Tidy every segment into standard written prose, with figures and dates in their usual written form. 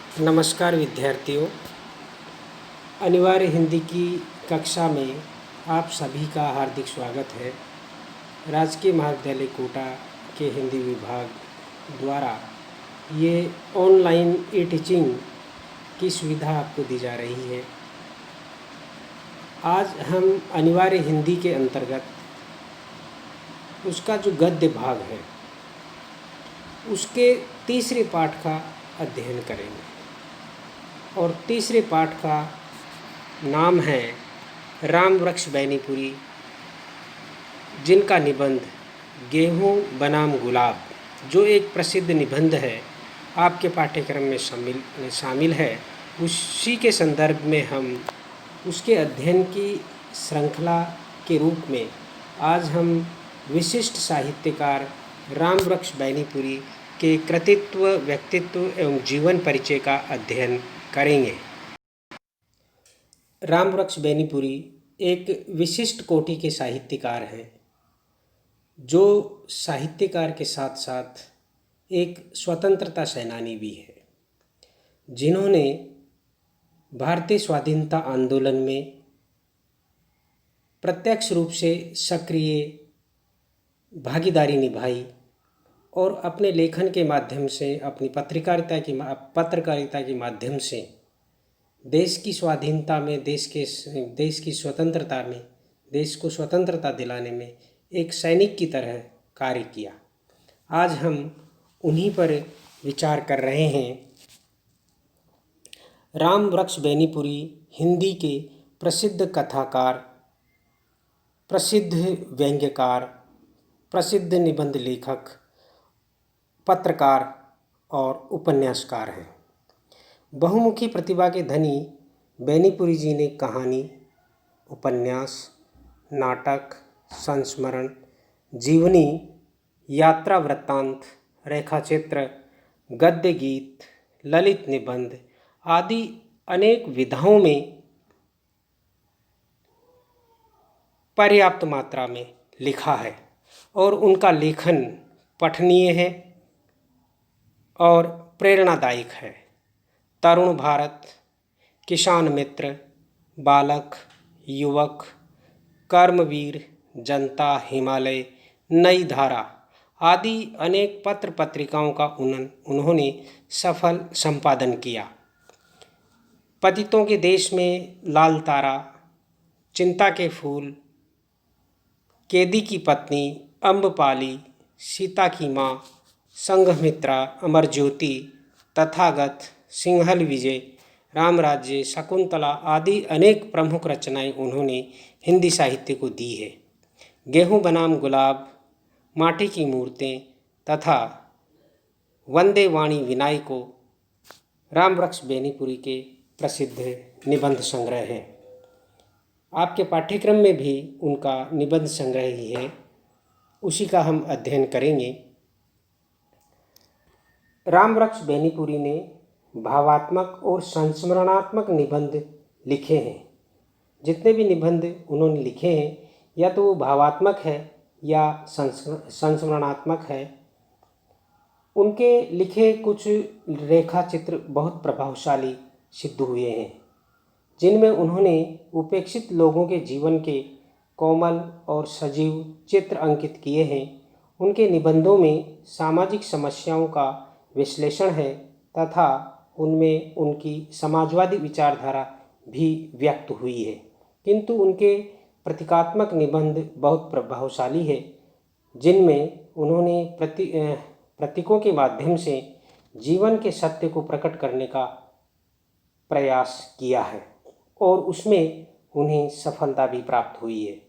नमस्कार विद्यार्थियों। अनिवार्य हिंदी की कक्षा में आप सभी का हार्दिक स्वागत है। राजकीय महाविद्यालय कोटा के हिंदी विभाग द्वारा ये ऑनलाइन ई टीचिंग की सुविधा आपको दी जा रही है। आज हम अनिवार्य हिंदी के अंतर्गत उसका जो गद्य भाग है उसके तीसरे पाठ का अध्ययन करेंगे और तीसरे पाठ का नाम है राम वृक्ष बैनीपुरी, जिनका निबंध गेहूं बनाम गुलाब, जो एक प्रसिद्ध निबंध है, आपके पाठ्यक्रम में शामिल है। उसी के संदर्भ में हम उसके अध्ययन की श्रृंखला के रूप में आज हम विशिष्ट साहित्यकार राम वृक्ष बैनीपुरी के कृतित्व, व्यक्तित्व एवं जीवन परिचय का अध्ययन करेंगे। राम वृक्ष बैनीपुरी एक विशिष्ट कोटि के साहित्यकार हैं, जो साहित्यकार के साथ साथ एक स्वतंत्रता सेनानी भी है, जिन्होंने भारतीय स्वाधीनता आंदोलन में प्रत्यक्ष रूप से सक्रिय भागीदारी निभाई और अपने लेखन के माध्यम से, अपनी पत्रकारिता के माध्यम से देश की स्वाधीनता में, देश की स्वतंत्रता में, देश को स्वतंत्रता दिलाने में एक सैनिक की तरह कार्य किया। आज हम उन्हीं पर विचार कर रहे हैं। राम वृक्ष बैनीपुरी हिंदी के प्रसिद्ध कथाकार, प्रसिद्ध व्यंग्यकार, प्रसिद्ध निबंध लेखक, पत्रकार और उपन्यासकार हैं। बहुमुखी प्रतिभा के धनी बैनीपुरी जी ने कहानी, उपन्यास, नाटक, संस्मरण, जीवनी, यात्रा वृत्तांत, रेखाचित्र, गद्य गीत, ललित निबंध आदि अनेक विधाओं में पर्याप्त मात्रा में लिखा है और उनका लेखन पठनीय है और प्रेरणादायक है। तरुण भारत, किसान मित्र, बालक, युवक, कर्मवीर, जनता, हिमालय, नई धारा आदि अनेक पत्र पत्रिकाओं का उन्होंने सफल संपादन किया। पतितों के देश में लाल तारा, चिंता के फूल, कैदी की पत्नी, अम्बपाली, सीता की माँ, संघमित्रा, अमर ज्योति, तथागत, सिंहल विजय, रामराज्य, शकुंतला आदि अनेक प्रमुख रचनाएं उन्होंने हिंदी साहित्य को दी है। गेहूं बनाम गुलाब, माटी की मूर्तें तथा वंदे वाणी विनाय को राम वृक्ष बैनीपुरी के प्रसिद्ध निबंध संग्रह हैं। आपके पाठ्यक्रम में भी उनका निबंध संग्रह ही है, उसी का हम अध्ययन करेंगे। राम वृक्ष बैनीपुरी ने भावात्मक और संस्मरणात्मक निबंध लिखे हैं। जितने भी निबंध उन्होंने लिखे हैं, या तो वो भावात्मक है या संस्मरणात्मक है। उनके लिखे कुछ रेखा चित्र बहुत प्रभावशाली सिद्ध हुए हैं, जिनमें उन्होंने उपेक्षित लोगों के जीवन के कोमल और सजीव चित्र अंकित किए हैं। उनके निबंधों में सामाजिक समस्याओं का विश्लेषण है तथा उनमें उनकी समाजवादी विचारधारा भी व्यक्त हुई है, किंतु उनके प्रतीकात्मक निबंध बहुत प्रभावशाली है, जिनमें उन्होंने प्रतीकों के माध्यम से जीवन के सत्य को प्रकट करने का प्रयास किया है और उसमें उन्हें सफलता भी प्राप्त हुई है।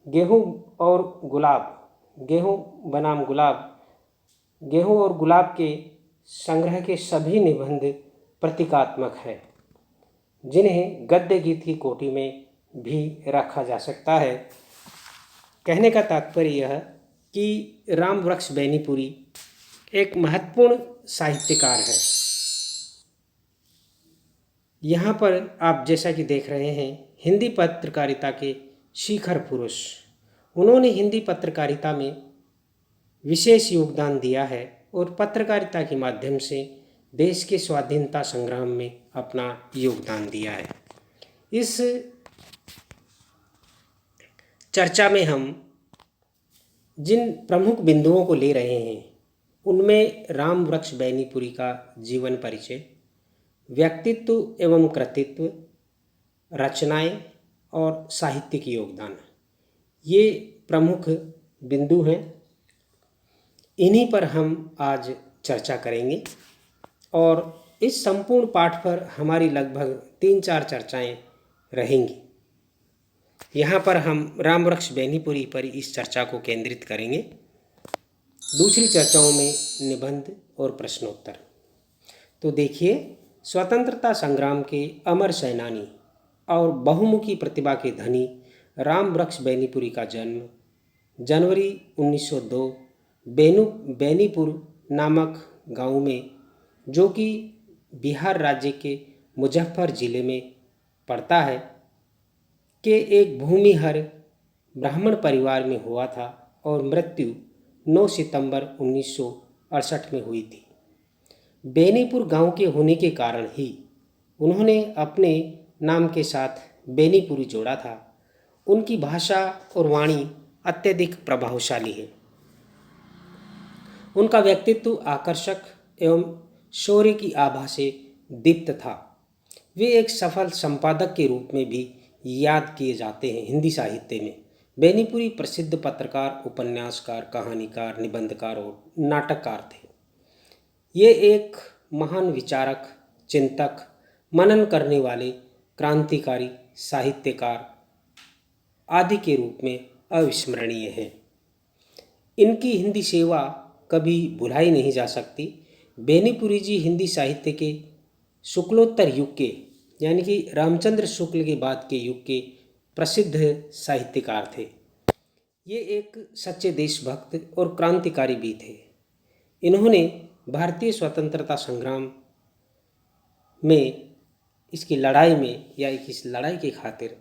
गेहूं और गुलाब, गेहूं बनाम गुलाब, गेहूं और गुलाब के संग्रह के सभी निबंध प्रतीकात्मक है, जिन्हें गद्य गीत की कोटि में भी रखा जा सकता है। कहने का तात्पर्य यह कि राम वृक्ष बैनीपुरी एक महत्वपूर्ण साहित्यकार है। यहाँ पर आप जैसा कि देख रहे हैं, हिंदी पत्रकारिता के शिखर पुरुष, उन्होंने हिंदी पत्रकारिता में विशेष योगदान दिया है और पत्रकारिता के माध्यम से देश के स्वाधीनता संग्राम में अपना योगदान दिया है। इस चर्चा में हम जिन प्रमुख बिंदुओं को ले रहे हैं उनमें राम वृक्ष बेनीपुरी का जीवन परिचय, व्यक्तित्व एवं कृतित्व, रचनाएं और साहित्यिक योगदान, ये प्रमुख बिंदु हैं। इन्हीं पर हम आज चर्चा करेंगे और इस संपूर्ण पाठ पर हमारी लगभग 3-4 चर्चाएं रहेंगी। यहाँ पर हम राम वृक्ष बेनीपुरी पर इस चर्चा को केंद्रित करेंगे। दूसरी चर्चाओं में निबंध और प्रश्नोत्तर। तो देखिए, स्वतंत्रता संग्राम के अमर सेनानी और बहुमुखी प्रतिभा के धनी राम वृक्ष बेनीपुरी का जन्म जनवरी 1902 बेनीपुर नामक गांव में, जो कि बिहार राज्य के मुजफ्फर जिले में पड़ता है, के एक भूमिहर ब्राह्मण परिवार में हुआ था और मृत्यु 9 सितंबर 1968 में हुई थी। बेनीपुर गांव के होने के कारण ही उन्होंने अपने नाम के साथ बेनीपुरी जोड़ा था। उनकी भाषा और वाणी अत्यधिक प्रभावशाली है। उनका व्यक्तित्व आकर्षक एवं शौर्य की आभा से दीप्त था। वे एक सफल संपादक के रूप में भी याद किए जाते हैं हिंदी साहित्य में। बेनीपुरी प्रसिद्ध पत्रकार, उपन्यासकार, कहानीकार, निबंधकार और नाटककार थे। ये एक महान विचारक, चिंतक, मनन करने वाले, क्रांतिकारी, साहित्यकार आदि के रूप में अविस्मरणीय हैं। इनकी हिंदी सेवा कभी भुलाई नहीं जा सकती। बेनीपुरी जी हिंदी साहित्य के शुक्लोत्तर युग के, यानी कि रामचंद्र शुक्ल के बाद के युग के प्रसिद्ध साहित्यकार थे। ये एक सच्चे देशभक्त और क्रांतिकारी भी थे। इन्होंने भारतीय स्वतंत्रता संग्राम में, इसकी लड़ाई में या इस लड़ाई के खातिर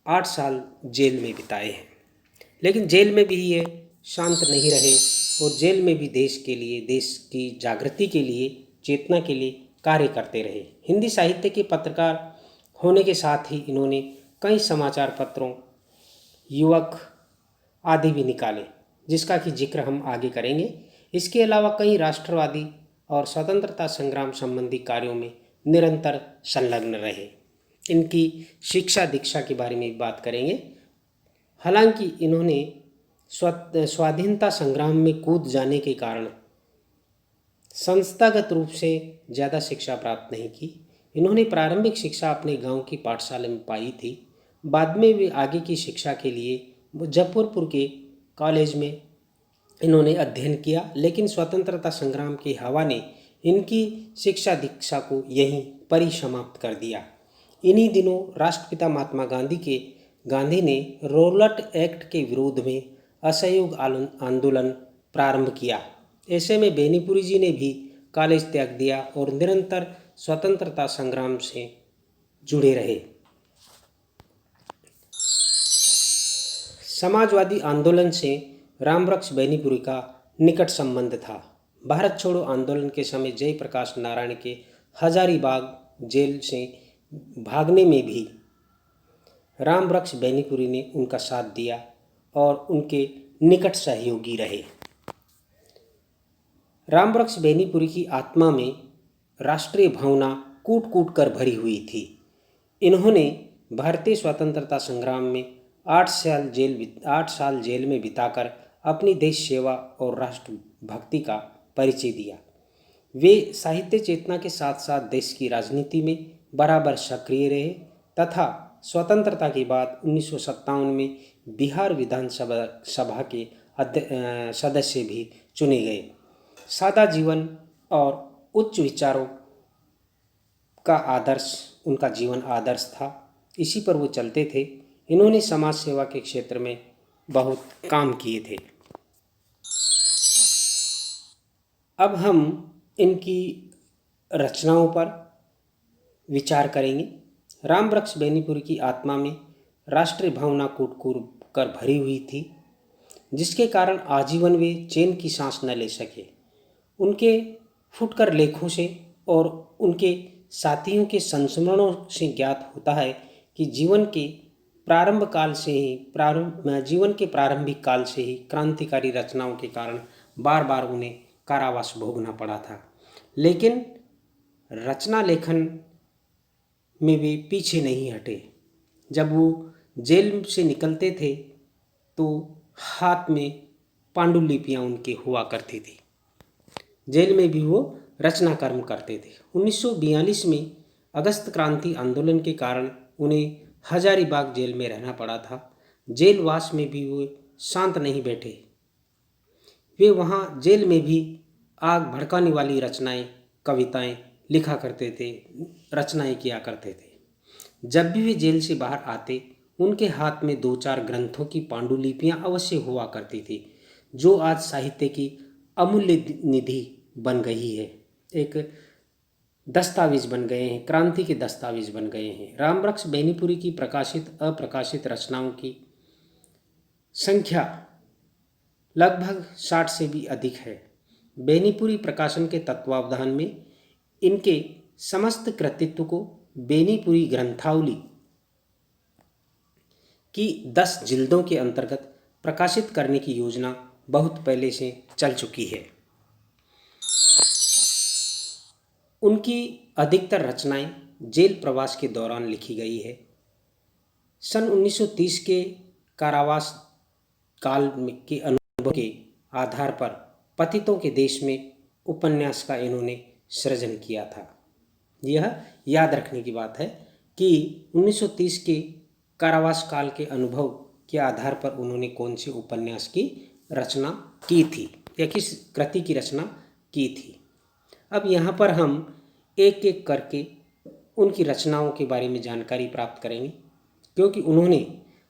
8 साल जेल में बिताए हैं। लेकिन जेल में भी ये शांत नहीं रहे और जेल में भी देश के लिए, देश की जागृति के लिए, चेतना के लिए कार्य करते रहे। हिंदी साहित्य के पत्रकार होने के साथ ही इन्होंने कई समाचार पत्रों, युवक आदि भी निकाले, जिसका कि जिक्र हम आगे करेंगे। इसके अलावा कई राष्ट्रवादी और स्वतंत्रता संग्राम संबंधी कार्यों में निरंतर संलग्न रहे। इनकी शिक्षा दीक्षा के बारे में भी बात करेंगे। हालांकि इन्होंने स्वाधीनता संग्राम में कूद जाने के कारण संस्थागत रूप से ज़्यादा शिक्षा प्राप्त नहीं की। इन्होंने प्रारंभिक शिक्षा अपने गांव की पाठशाला में पाई थी। बाद में वे आगे की शिक्षा के लिए मुजफ्फरपुर के कॉलेज में इन्होंने अध्ययन किया, लेकिन स्वतंत्रता संग्राम की हवा ने इनकी शिक्षा दीक्षा को यहीं परिसमाप्त कर दिया। इन्हीं दिनों राष्ट्रपिता महात्मा गांधी ने रॉलेट एक्ट के विरोध में असहयोग आंदोलन प्रारंभ किया। ऐसे में बेनीपुरी जी ने भी कॉलेज त्याग दिया और निरंतर स्वतंत्रता संग्राम से जुड़े रहे। समाजवादी आंदोलन से रामवृक्ष बेनीपुरी का निकट संबंध था। भारत छोड़ो आंदोलन के समय जयप्रकाश नारायण के हजारीबाग जेल से भागने में भी रामवृक्ष बेनीपुरी ने उनका साथ दिया और उनके निकट सहयोगी रहे। रामवृक्ष बेनीपुरी की आत्मा में राष्ट्रीय भावना कूट कूट कर भरी हुई थी। इन्होंने भारतीय स्वतंत्रता संग्राम में 8 साल जेल में बिताकर अपनी देश सेवा और राष्ट्रभक्ति का परिचय दिया। वे साहित्य चेतना के साथ साथ देश की राजनीति में बराबर सक्रिय रहे तथा स्वतंत्रता के बाद 1957 में बिहार विधानसभा के सदस्य भी चुने गए। सादा जीवन और उच्च विचारों का आदर्श उनका जीवन आदर्श था। इसी पर वो चलते थे। इन्होंने समाज सेवा के क्षेत्र में बहुत काम किए थे। अब हम इनकी रचनाओं पर विचार करेंगे। रामवृक्ष बेनीपुरी की आत्मा में राष्ट्रीय भावना कूट कर भरी हुई थी, जिसके कारण आजीवन वे चैन की सांस न ले सके। उनके फुटकर लेखों से और उनके साथियों के संस्मरणों से ज्ञात होता है कि जीवन के प्रारंभिक काल से ही क्रांतिकारी रचनाओं के कारण बार बार उन्हें कारावास भोगना पड़ा था। लेकिन रचना लेखन में वे पीछे नहीं हटे। जब वो जेल से निकलते थे तो हाथ में पांडुलिपियाँ उनके हुआ करती थी। जेल में भी वो रचना कर्म करते थे। 1942 में अगस्त क्रांति आंदोलन के कारण उन्हें हजारीबाग जेल में रहना पड़ा था। जेलवास में भी वो शांत नहीं बैठे। वे वहाँ जेल में भी आग भड़काने वाली रचनाएं, कविताएं लिखा करते थे, रचनाएं किया करते थे। जब भी वे जेल से बाहर आते उनके हाथ में 2-4 ग्रंथों की पांडुलिपियां अवश्य हुआ करती थी, जो आज साहित्य की अमूल्य निधि बन गई है। एक दस्तावेज बन गए हैं, क्रांति के दस्तावेज बन गए हैं। रामवृक्ष बेनीपुरी की प्रकाशित अप्रकाशित रचनाओं की संख्या लगभग 60 से भी अधिक है। बेनीपुरी प्रकाशन के तत्वावधान में इनके समस्त कृतित्व को बेनीपुरी ग्रंथावली की 10 जिल्दों के अंतर्गत प्रकाशित करने की योजना बहुत पहले से चल चुकी है। उनकी अधिकतर रचनाएं जेल प्रवास के दौरान लिखी गई है। सन 1930 के कारावास काल के अनुभव के आधार पर पतितों के देश में उपन्यास का इन्होंने सृजन किया था। यह याद रखने की बात है कि 1930 के कारावास काल के अनुभव के आधार पर उन्होंने कौन से उपन्यास की रचना की थी या किस कृति की रचना की थी। अब यहाँ पर हम एक एक करके उनकी रचनाओं के बारे में जानकारी प्राप्त करेंगे, क्योंकि उन्होंने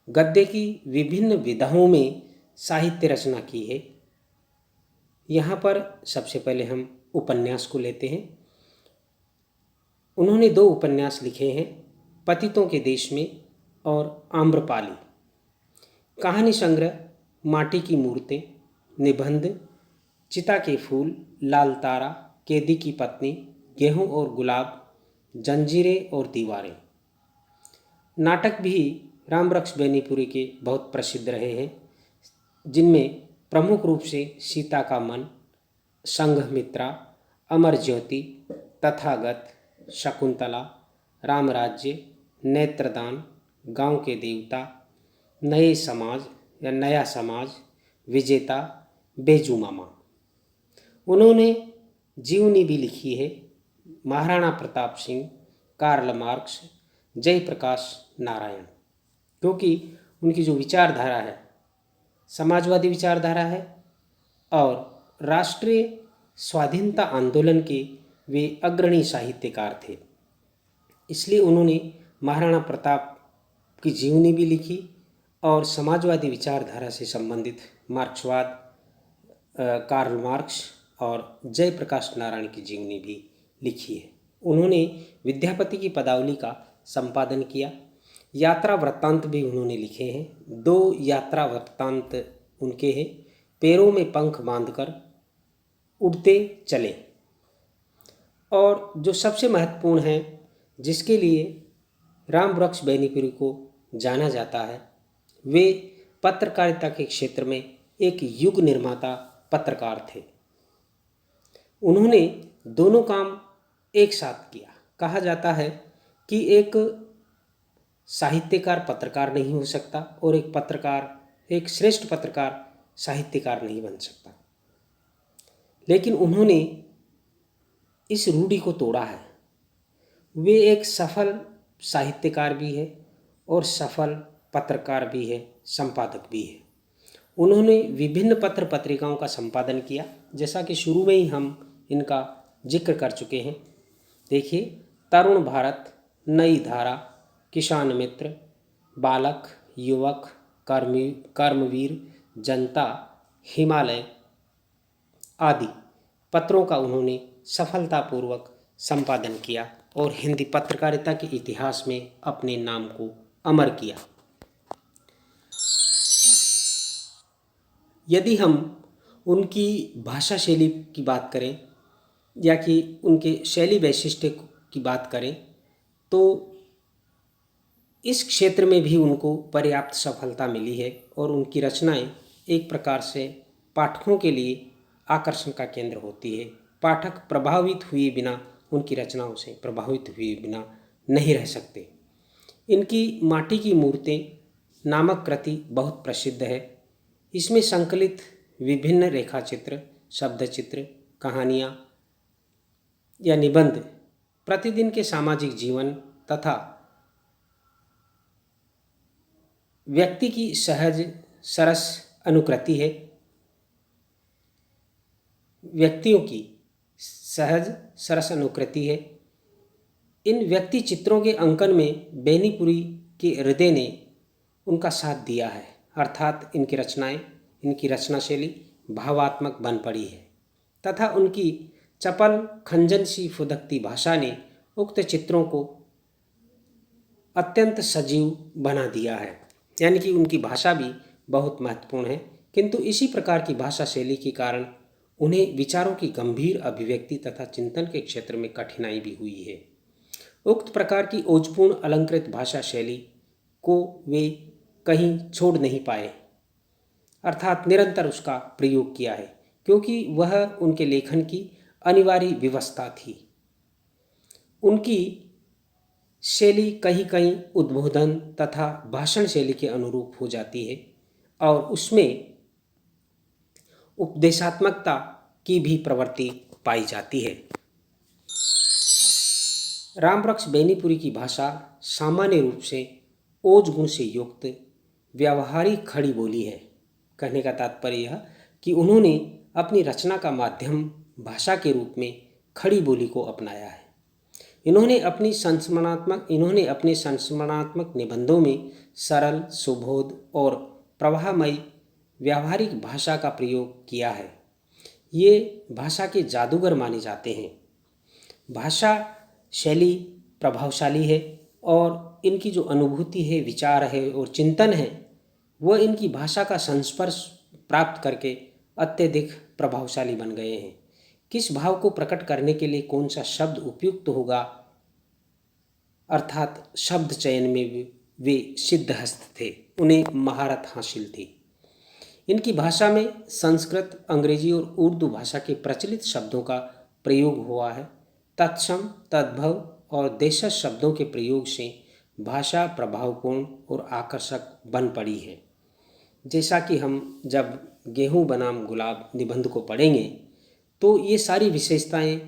गद्य की विभिन्न विधाओं में साहित्य रचना की है। यहाँ पर सबसे पहले हम उपन्यास को लेते हैं। उन्होंने 2 उपन्यास लिखे हैं, पतितों के देश में और आम्रपाली। कहानी संग्रह माटी की मूर्तें, निबंध चिता के फूल, लाल तारा, कैदी की पत्नी, गेहूं और गुलाब, जंजीरें और दीवारें। नाटक भी रामवृक्ष बेनीपुरी के बहुत प्रसिद्ध रहे हैं, जिनमें प्रमुख रूप से सीता का मन, संघमित्रा, अमर ज्योति, तथागत, शकुंतला, रामराज्य, नेत्रदान, गांव के देवता, नया समाज, विजेता, बेजू मामा। उन्होंने जीवनी भी लिखी है। महाराणा प्रताप सिंह, कार्ल मार्क्स, जयप्रकाश नारायण, क्योंकि उनकी जो विचारधारा है समाजवादी विचारधारा है और राष्ट्रीय स्वाधीनता आंदोलन के वे अग्रणी साहित्यकार थे। इसलिए उन्होंने महाराणा प्रताप की जीवनी भी लिखी और समाजवादी विचारधारा से संबंधित मार्क्सवाद, कार्ल मार्क्स और जयप्रकाश नारायण की जीवनी भी लिखी है। उन्होंने विद्यापति की पदावली का संपादन किया। यात्रा वृत्तांत भी उन्होंने लिखे हैं। 2 यात्रा वृत्तांत उनके हैं। पैरों में पंख बांधकर उड़ते चले। और जो सबसे महत्वपूर्ण है, जिसके लिए रामवृक्ष बेनीपुरी को जाना जाता है, वे पत्रकारिता के क्षेत्र में एक युग निर्माता पत्रकार थे। उन्होंने दोनों काम एक साथ किया। कहा जाता है कि एक साहित्यकार पत्रकार नहीं हो सकता और एक श्रेष्ठ पत्रकार साहित्यकार नहीं बन सकता। लेकिन उन्होंने इस रूढ़ि को तोड़ा है। वे एक सफल साहित्यकार भी है और सफल पत्रकार भी है, संपादक भी है। उन्होंने विभिन्न पत्र पत्रिकाओं का संपादन किया, जैसा कि शुरू में ही हम इनका जिक्र कर चुके हैं। देखिए, तरुण भारत, नई धारा, किसान मित्र, बालक, युवक, कर्मवीर, जनता, हिमालय आदि पत्रों का उन्होंने सफलतापूर्वक संपादन किया और हिंदी पत्रकारिता के इतिहास में अपने नाम को अमर किया। यदि हम उनकी भाषा शैली की बात करें या कि उनके शैली वैशिष्ट्य की बात करें तो इस क्षेत्र में भी उनको पर्याप्त सफलता मिली है और उनकी रचनाएं एक प्रकार से पाठकों के लिए आकर्षण का केंद्र होती है। पाठक प्रभावित हुए बिना, उनकी रचनाओं से प्रभावित हुए बिना नहीं रह सकते। इनकी माटी की मूर्तें नामक कृति बहुत प्रसिद्ध है। इसमें संकलित विभिन्न रेखाचित्र, शब्दचित्र, कहानियाँ या निबंध प्रतिदिन के सामाजिक जीवन तथा व्यक्ति की सहज सरस अनुकृति है। व्यक्तियों की सहज सरस अनुकृति है। इन व्यक्ति चित्रों के अंकन में बेनीपुरी के हृदय ने उनका साथ दिया है, अर्थात इनकी रचनाएं, इनकी रचना शैली भावात्मक बन पड़ी है तथा उनकी चपल खंजन सी फुदकती भाषा ने उक्त चित्रों को अत्यंत सजीव बना दिया है। यानी कि उनकी भाषा भी बहुत महत्वपूर्ण है, किंतु इसी प्रकार की भाषा शैली के कारण उन्हें विचारों की गंभीर अभिव्यक्ति तथा चिंतन के क्षेत्र में कठिनाई भी हुई है। उक्त प्रकार की ओजपूर्ण अलंकृत भाषा शैली को वे कहीं छोड़ नहीं पाए, अर्थात निरंतर उसका प्रयोग किया है, क्योंकि वह उनके लेखन की अनिवार्य व्यवस्था थी। उनकी शैली कहीं कहीं उद्बोधन तथा भाषण शैली के अनुरूप हो जाती है और उसमें उपदेशात्मकता की भी प्रवृत्ति पाई जाती है। रामवृक्ष बेनीपुरी की भाषा सामान्य रूप से ओज गुण से युक्त व्यावहारिक खड़ी बोली है। कहने का तात्पर्य यह कि उन्होंने अपनी रचना का माध्यम भाषा के रूप में खड़ी बोली को अपनाया है। इन्होंने अपने संस्मरणात्मक निबंधों में सरल, सुबोध और प्रवाहमयी व्यावहारिक भाषा का प्रयोग किया है। ये भाषा के जादूगर माने जाते हैं। भाषा शैली प्रभावशाली है और इनकी जो अनुभूति है, विचार है और चिंतन है, वह इनकी भाषा का संस्पर्श प्राप्त करके अत्यधिक प्रभावशाली बन गए हैं। किस भाव को प्रकट करने के लिए कौन सा शब्द उपयुक्त होगा, अर्थात शब्द चयन में वे सिद्धहस्त थे, उन्हें महारत हासिल थी। इनकी भाषा में संस्कृत, अंग्रेजी और उर्दू भाषा के प्रचलित शब्दों का प्रयोग हुआ है। तत्सम, तद्भव और देशज शब्दों के प्रयोग से भाषा प्रभावपूर्ण और आकर्षक बन पड़ी है। जैसा कि हम जब गेहूं बनाम गुलाब निबंध को पढ़ेंगे तो ये सारी विशेषताएं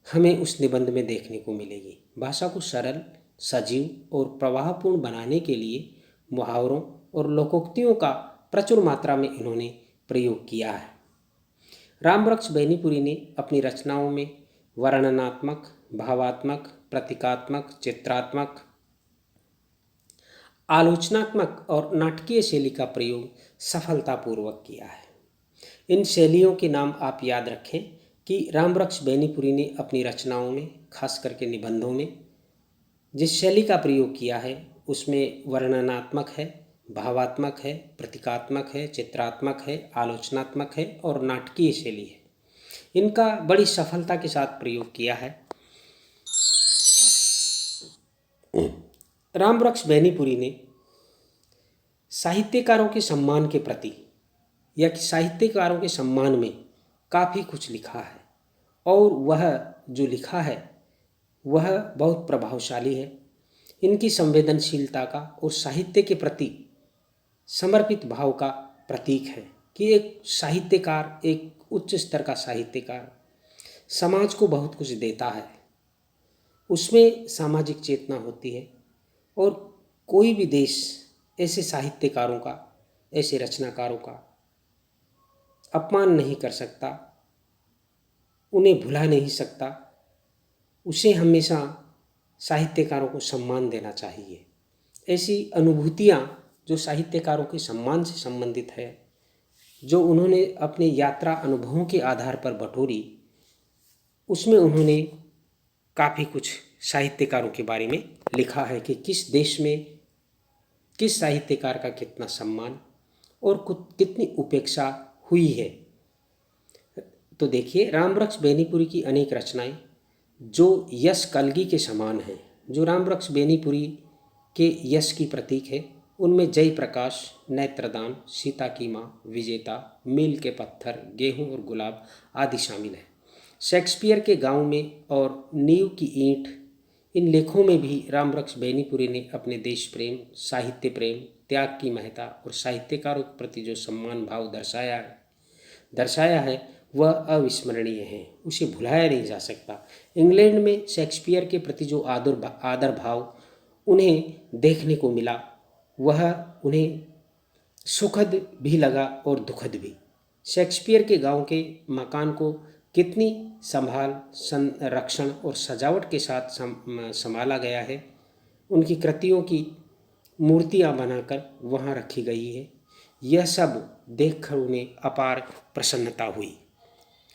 हमें उस निबंध में देखने को मिलेगी। भाषा को सरल, सजीव और प्रवाहपूर्ण बनाने के लिए मुहावरों और लोकोक्तियों का प्रचुर मात्रा में इन्होंने प्रयोग किया है। रामवृक्ष बेनीपुरी ने अपनी रचनाओं में वर्णनात्मक, भावात्मक, प्रतीकात्मक, चित्रात्मक, आलोचनात्मक और नाटकीय शैली का प्रयोग सफलतापूर्वक किया है। इन शैलियों के नाम आप याद रखें कि रामवृक्ष बेनीपुरी ने अपनी रचनाओं में, खास करके निबंधों में, जिस शैली का प्रयोग किया है उसमें वर्णनात्मक है, भावात्मक है, प्रतीकात्मक है, चित्रात्मक है, आलोचनात्मक है और नाटकीय शैली है। इनका बड़ी सफलता के साथ प्रयोग किया है। रामवृक्ष बेनीपुरी ने साहित्यकारों के सम्मान के प्रति या कि साहित्यकारों के सम्मान में काफ़ी कुछ लिखा है और वह जो लिखा है वह बहुत प्रभावशाली है। इनकी संवेदनशीलता का और साहित्य के प्रति समर्पित भाव का प्रतीक है कि एक साहित्यकार, एक उच्च स्तर का साहित्यकार समाज को बहुत कुछ देता है, उसमें सामाजिक चेतना होती है और कोई भी देश ऐसे साहित्यकारों का, ऐसे रचनाकारों का अपमान नहीं कर सकता, उन्हें भुला नहीं सकता। उसे हमेशा साहित्यकारों को सम्मान देना चाहिए। ऐसी अनुभूतियाँ जो साहित्यकारों के सम्मान से संबंधित है, जो उन्होंने अपने यात्रा अनुभवों के आधार पर बटोरी, उसमें उन्होंने काफ़ी कुछ साहित्यकारों के बारे में लिखा है कि किस देश में किस साहित्यकार का कितना सम्मान और कितनी उपेक्षा हुई है। तो देखिए, रामवृक्ष बेनीपुरी की अनेक रचनाएं जो यश कलगी के समान हैं, जो रामवृक्ष बेनीपुरी के यश की प्रतीक है, उनमें जय प्रकाश, नेत्रदान, सीता की माँ, विजेता, मील के पत्थर, गेहूं और गुलाब आदि शामिल है। शेक्सपियर के गांव में और नींव की ईंट, इन लेखों में भी रामवृक्ष बेनीपुरी ने अपने देश प्रेम, साहित्य प्रेम, त्याग की महत्ता और साहित्यकारों के प्रति जो सम्मान भाव दर्शाया है वह अविस्मरणीय है, उसे भुलाया नहीं जा सकता। इंग्लैंड में शेक्सपियर के प्रति जो आदर भाव उन्हें देखने को मिला, वह उन्हें सुखद भी लगा और दुखद भी। शेक्सपियर के गांव के मकान को कितनी संभाल, संरक्षण और सजावट के साथ संभाला गया है। उनकी कृतियों की मूर्तियां बनाकर वहां रखी गई है। यह सब देखकर उन्हें अपार प्रसन्नता हुई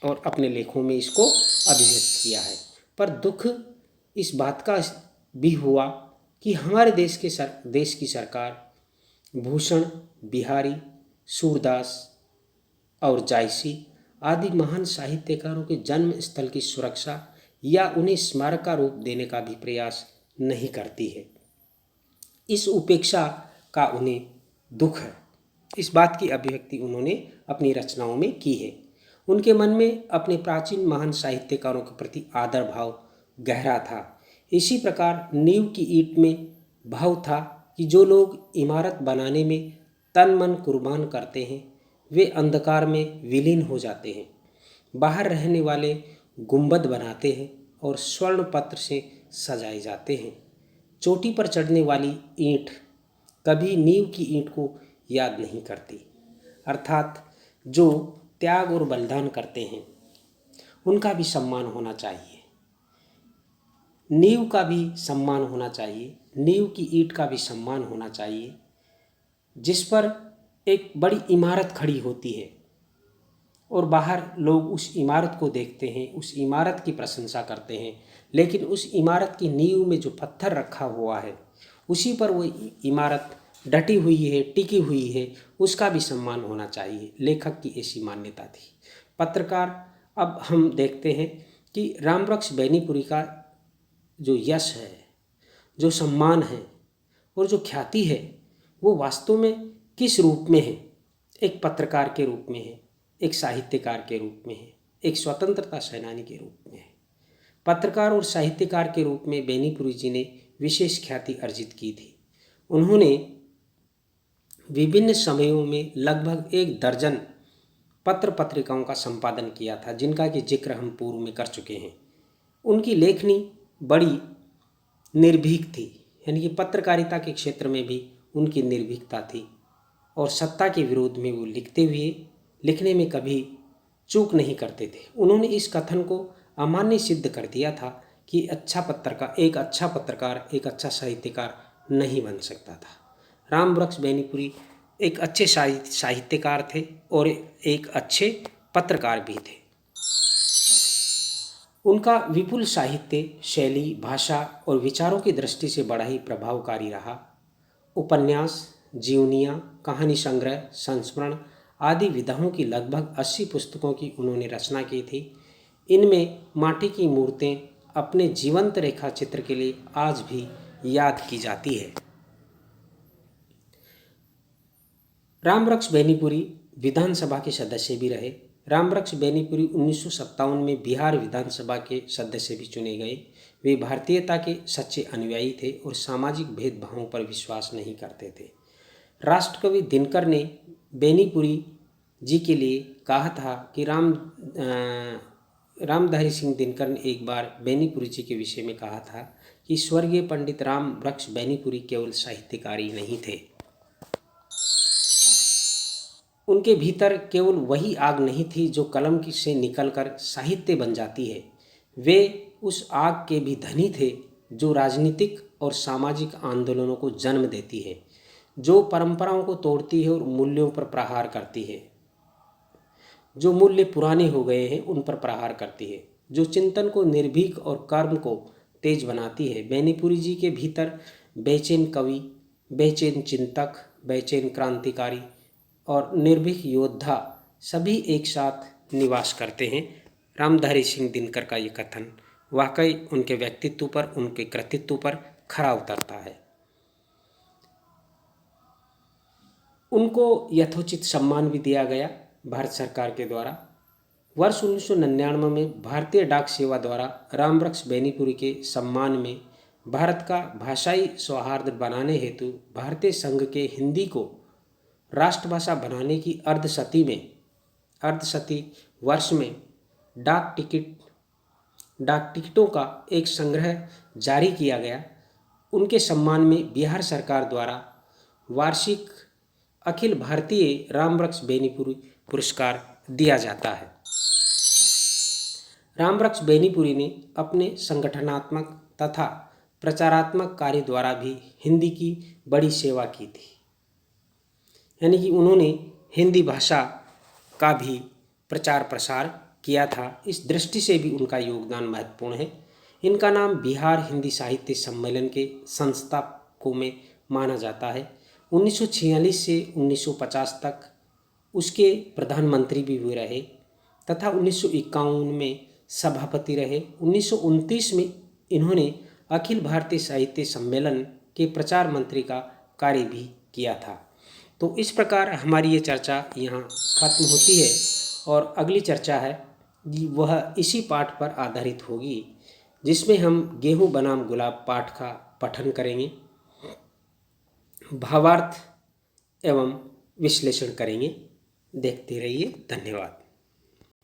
और अपने लेखों में इसको अभिव्यक्त किया है। पर दुख इस बात का भी हुआ कि हमारे देश की सरकार भूषण बिहारी, सूरदास और जायसी आदि महान साहित्यकारों के जन्म स्थल की सुरक्षा या उन्हें स्मारक का रूप देने का भी प्रयास नहीं करती है। इस उपेक्षा का उन्हें दुख है। इस बात की अभिव्यक्ति उन्होंने अपनी रचनाओं में की है। उनके मन में अपने प्राचीन महान साहित्यकारों के प्रति आदर भाव गहरा था। इसी प्रकार नींव की ईंट में भाव था कि जो लोग इमारत बनाने में तन मन कुर्बान करते हैं वे अंधकार में विलीन हो जाते हैं। बाहर रहने वाले गुंबद बनाते हैं और स्वर्ण पत्र से सजाए जाते हैं। चोटी पर चढ़ने वाली ईंट कभी नींव की ईंट को याद नहीं करती। अर्थात जो त्याग और बलिदान करते हैं उनका भी सम्मान होना चाहिए, नींव का भी सम्मान होना चाहिए, नींव की ईंट का भी सम्मान होना चाहिए, जिस पर एक बड़ी इमारत खड़ी होती है और बाहर लोग उस इमारत को देखते हैं, उस इमारत की प्रशंसा करते हैं, लेकिन उस इमारत की नींव में जो पत्थर रखा हुआ है उसी पर वो इमारत डटी हुई है, टिकी हुई है, उसका भी सम्मान होना चाहिए। लेखक की ऐसी मान्यता थी। पत्रकार, अब हम देखते हैं कि रामवृक्ष बेनीपुरी का जो यश है, जो सम्मान है और जो ख्याति है वो वास्तव में किस रूप में है। एक पत्रकार के रूप में है, एक साहित्यकार के रूप में है, एक स्वतंत्रता सेनानी के रूप में है। पत्रकार और साहित्यकार के रूप में बेनीपुरी जी ने विशेष ख्याति अर्जित की थी। उन्होंने विभिन्न समयों में लगभग 1 दर्जन पत्र पत्रिकाओं का संपादन किया था, जिनका कि जिक्र हम पूर्व में कर चुके हैं। उनकी लेखनी बड़ी निर्भीक थी, यानी कि पत्रकारिता के क्षेत्र में भी उनकी निर्भीकता थी और सत्ता के विरोध में वो लिखने में कभी चूक नहीं करते थे। उन्होंने इस कथन को अमान्य सिद्ध कर दिया था कि एक अच्छा पत्रकार, एक अच्छा साहित्यकार नहीं बन सकता था। रामवृक्ष बेनीपुरी एक अच्छे साहित्यकार थे और एक अच्छे पत्रकार भी थे। उनका विपुल साहित्य शैली, भाषा और विचारों की दृष्टि से बड़ा ही प्रभावकारी रहा। उपन्यास, जीवनियाँ, कहानी संग्रह, संस्मरण आदि विधाओं की लगभग 80 पुस्तकों की उन्होंने रचना की थी। इनमें माटी की मूर्तें अपने जीवंत रेखा चित्र के लिए आज भी याद की जाती है। रामवृक्ष बेनीपुरी विधानसभा के सदस्य भी रहे। रामवृक्ष बेनीपुरी 1957 में बिहार विधानसभा के सदस्य भी चुने गए। वे भारतीयता के सच्चे अनुयायी थे और सामाजिक भेदभावों पर विश्वास नहीं करते थे। राष्ट्रकवि दिनकर ने बेनीपुरी जी के लिए कहा था कि रामधारी सिंह दिनकर ने एक बार बेनीपुरी जी के विषय में कहा था कि स्वर्गीय पंडित रामवृक्ष बेनीपुरी केवल साहित्यकार ही नहीं थे, उनके भीतर केवल वही आग नहीं थी जो कलम से निकलकर साहित्य बन जाती है। वे उस आग के भी धनी थे जो राजनीतिक और सामाजिक आंदोलनों को जन्म देती है, जो परंपराओं को तोड़ती है और मूल्यों पर प्रहार करती है, जो मूल्य पुराने हो गए हैं उन पर प्रहार करती है, जो चिंतन को निर्भीक और कर्म को तेज बनाती है। बेनीपुरी जी के भीतर बेचैन कवि, बेचैन चिंतक, बेचैन क्रांतिकारी और निर्भीक योद्धा सभी एक साथ निवास करते हैं। रामधारी सिंह दिनकर का ये कथन वाकई उनके व्यक्तित्व पर, उनके कृतित्व पर खरा उतरता है। उनको यथोचित सम्मान भी दिया गया भारत सरकार के द्वारा। वर्ष 1999 में भारतीय डाक सेवा द्वारा रामवृक्ष बेनीपुरी के सम्मान में भारत का भाषाई सौहार्द बनाने हेतु भारतीय संघ के हिंदी को राष्ट्रभाषा बनाने की अर्धशती वर्ष में डाक टिकटों का एक संग्रह जारी किया गया। उनके सम्मान में बिहार सरकार द्वारा वार्षिक अखिल भारतीय रामवृक्ष बेनीपुरी पुरस्कार दिया जाता है। रामवृक्ष बेनीपुरी ने अपने संगठनात्मक तथा प्रचारात्मक कार्य द्वारा भी हिंदी की बड़ी सेवा की थी, यानी कि उन्होंने हिंदी भाषा का भी प्रचार प्रसार किया था। इस दृष्टि से भी उनका योगदान महत्वपूर्ण है। इनका नाम बिहार हिंदी साहित्य सम्मेलन के संस्थापकों में माना जाता है। 1946 से 1950 तक उसके प्रधानमंत्री भी हुए रहे तथा 1951 में सभापति रहे। 1929 में इन्होंने अखिल भारतीय साहित्य सम्मेलन के प्रचार मंत्री का कार्य भी किया था। तो इस प्रकार हमारी ये चर्चा यहाँ खत्म होती है और अगली चर्चा है वह इसी पाठ पर आधारित होगी, जिसमें हम गेहूं बनाम गुलाब पाठ का पठन करेंगे, भावार्थ एवं विश्लेषण करेंगे। देखते रहिए। धन्यवाद।